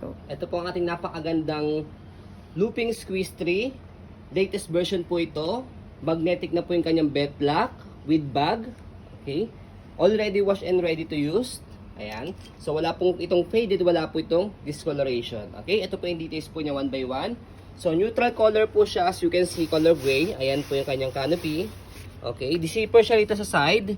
go. Ito po ang ating napakagandang looping squeeze 3. Latest version po ito. Magnetic na po yung kanyang belt lock with bag. Okay. Already wash and ready to use. Ayan. So wala pong itong faded, wala po itong discoloration. Okay. Ito po yung details po niya one by one. So neutral color po siya, as you can see, color gray. Ayan po yung kanyang canopy. Okay. Di-zipper siya dito sa side.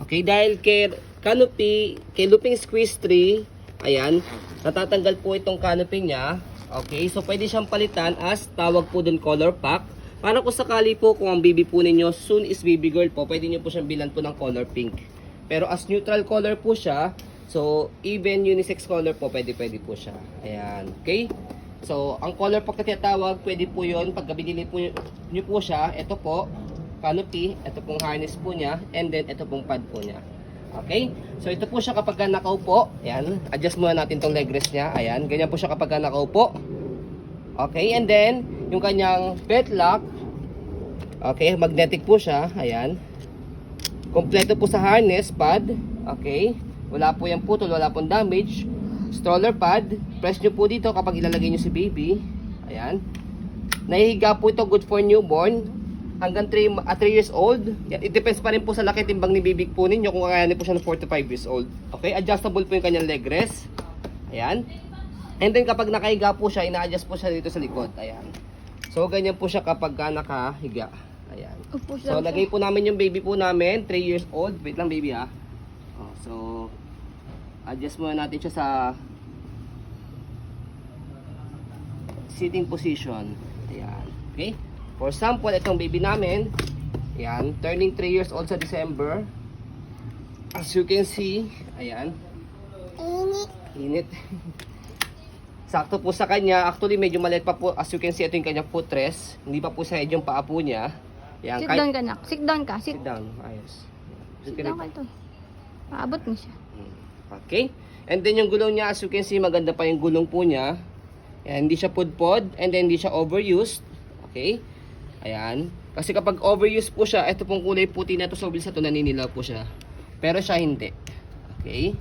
Okay. Dahil kay canopy, kay looping squeeze 3, ayan, natatanggal po itong canopy niya. Okay, so pwede siyang palitan as tawag po dun color pack. Para kung sakali po kung ang baby po ninyo soon is baby girl po, pwede nyo po siyang bilan po ng color pink. Pero as neutral color po siya, so even unisex color po, pwede po siya. Ayan, okay. So ang color pack na tinatawag, pwede po yun. Pag binili po nyo po siya, ito po, canopy, ito pong harness po niya, and then ito pong pad po niya. Okay? So ito po siya kapag nakaupo. Ayan. Adjust muna natin tong leg rest niya. Ayan. Ganyan po siya kapag nakaupo. Okay? And then, yung kanyang belt lock. Okay? Magnetic po siya. Ayan. Kompleto po sa harness, pad. Okay? Wala po yung putol, wala pong damage. Stroller pad. Press nyo po dito kapag ilalagay nyo si baby. Ayan. Nahihiga po ito, good for newborn. Hanggang 3 years old. It depends pa rin po sa laki timbang ni baby po ninyo kung kakayanin po siya ng 4 to 5 years old. Okay, adjustable po yung kanyang leg rest. Ayan. And then kapag nakahiga po siya, ina-adjust po siya dito sa likod. Ayan. So ganyan po siya kapag nakahiga. Ayan. So lagay po namin yung baby po namin, 3 years old. Wait lang baby ha. Oh, so adjust muna natin siya sa sitting position. Ayan. Okay? For example, itong baby namin, ayan, turning 3 years old sa December. As you can see, ayan. Init. Sakto po sa kanya. Actually, medyo maliit pa po. As you can see, ito yung kanyang footrest. Hindi pa po sa yung paa po niya. Ayan, Sit down ka na. Sit down ka. Sit down. Ayos. Sit down ka ito. Maabot mo siya. Okay. And then yung gulong niya, as you can see, maganda pa yung gulong po niya. Ayan, hindi siya pudpod. And then hindi siya overused. Okay. Ayan. Kasi kapag overuse po siya, ito pong kulay puti na ito, sobrang sa ito, naninilaw po siya. Pero siya hindi. Okay.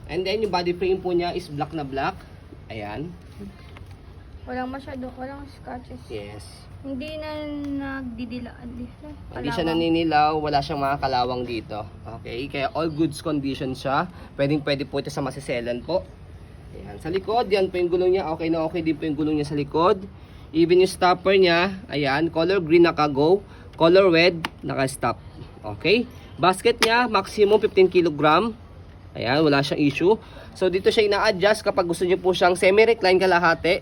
And then yung body frame po niya is black na black. Ayan. Walang scratches. Yes. Hindi na nagdidila. Hindi siya naninilaw, wala siyang mga kalawang dito. Okay. Kaya all goods condition siya. Pwede po ito sa masiselan po. Ayan. Sa likod, yan po yung gulong niya. Okay na okay din po yung gulong niya sa likod. Even yung stopper niya, ayan, color green naka-go, color red naka-stop. Okay? Basket niya, maximum 15 kg. Ayan, wala siyang issue. So dito siya ina-adjust kapag gusto niyo po siyang semi-recline kalahati.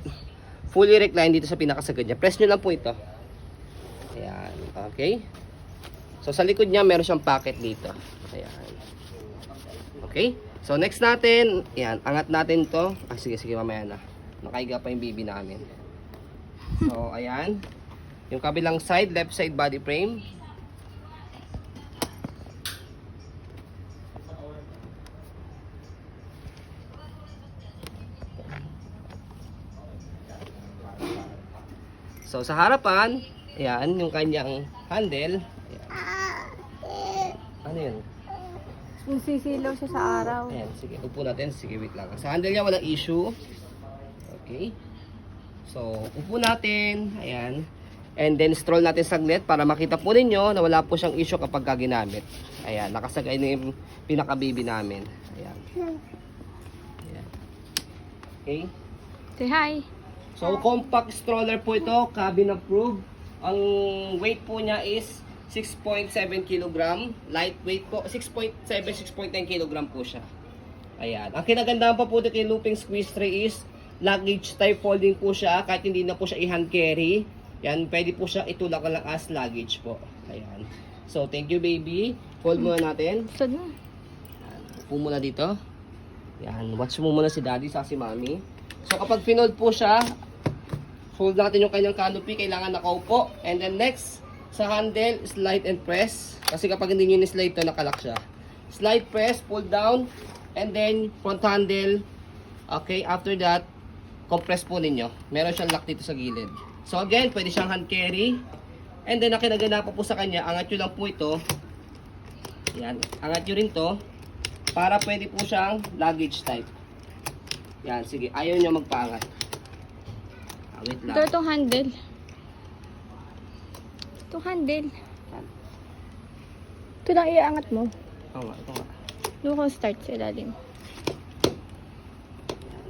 Fully recline dito sa pinakasagad niya. Press niyo lang po ito. Ayan, okay? So sa likod niya, meron siyang pocket dito. Ayan. Okay? So next natin, ayan, angat natin to. Sige, mamaya na. Nakaiga pa yung baby namin. So, ayan. Yung kabilang side, left side body frame. So, sa harapan, ayan, yung kanyang handle. Ayan. Ano yun? Sisilaw siya sa araw. Ayan, sige. Upo natin. Sige, wait lang. Sa handle niya, walang issue. Okay. So, upo natin. Ayan. And then, stroll natin saglit para makita po ninyo na wala po siyang issue kapag ginamit. Ayan. Nakasagay na yung pinaka-baby namin. Ayan. Ayan. Okay. Say hi. So, compact stroller po ito. Cabin approved. Ang weight po niya is 6.7 kg. Lightweight po. 6.7, 6.9 kg po siya. Ayan. Ang kinagandahan pa po ito kay looping squeeze 3 is luggage type folding po siya, kahit hindi na po siya i-hand carry. Yan, pwede po siya itulak lang as luggage po. Ayan. So, thank you baby. Fold muna natin. Saan na? Ayan. Upo muna dito. Yan, watch mo muna si daddy sa si mommy. So, kapag finold po siya, fold natin yung kanyang canopy, kailangan nakaupo. And then next, sa handle, slide and press. Kasi kapag hindi nyo ni-slide to, nakalak siya. Slide, press, pull down, and then front handle. Okay, after that, compress po ninyo. Meron siyang lock dito sa gilid. So again, pwede siyang hand carry. And then, ang kinaganapan po sa kanya, angat nyo lang po ito. Yan, angat nyo rin to. Para pwede po siyang luggage type. Yan, sige. Ayaw nyo magpaangat. Wait lang. Itong handle. Itong handle. Yan. Ito lang iaangat mo. Ito nga, ito nga. Doon ko start sa ilalim.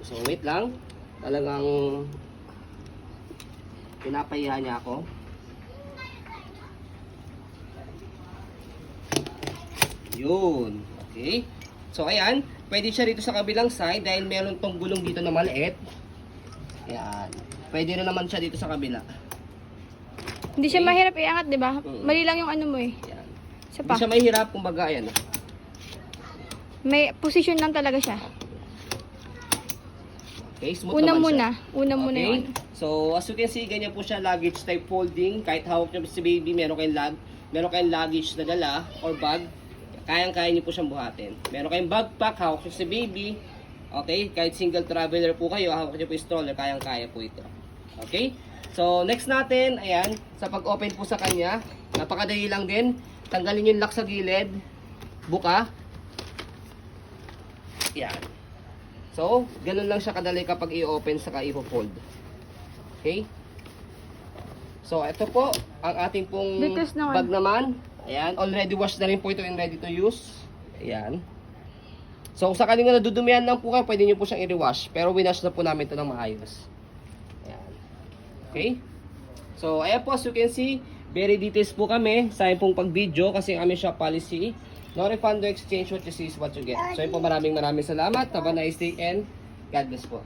So, wait lang. Talagang pinapahiya niya ako. Yun. Okay. So, ayan. Pwede siya rito sa kabilang side dahil meron tong gulong dito na maliit. Ayan. Pwede na naman siya dito sa kabila. Hindi siya Okay. mahirap iangat, di ba? Mali lang yung ano mo eh. Ayan. Isa Hindi pa. siya mahirap, kumbaga, ayan. May position lang talaga siya. Okay, smooth Una naman muna. siya. Una muna Okay. yung ano. So, as you can see, ganyan po siya, luggage type folding. Kahit hawak niyo si baby, meron kayong luggage na dala or bag, kayang-kaya niyo po siyang buhatin. Meron kayong backpack, hawak niyo si baby. Okay, kahit single traveler po kayo, hawak niyo po yung stroller, kayang-kaya po ito. Okay? So, next natin, ayan, sa pag-open po sa kanya, napakadali lang din. Tanggalin yung lock sa gilid, buka. Yan. So, ganun lang siya kadali kapag i-open saka i-fold. Okay? So, ito po, ang ating pong Bigas naman. bag naman. Ayan, already washed na rin po ito and ready to use. Ayan. So, kung sakaling nga nadudumihan lang po kayo, pwede nyo po siyang i-rewash. Pero winash na po namin ito ng maayos. Ayan. Okay? So, ayan po, as you can see, very details po kami sa pong pag-video kasi ang aming shop policy. No refund, no exchange, what you see is what you get. So, yun po, maraming salamat. Have a nice day and God bless po.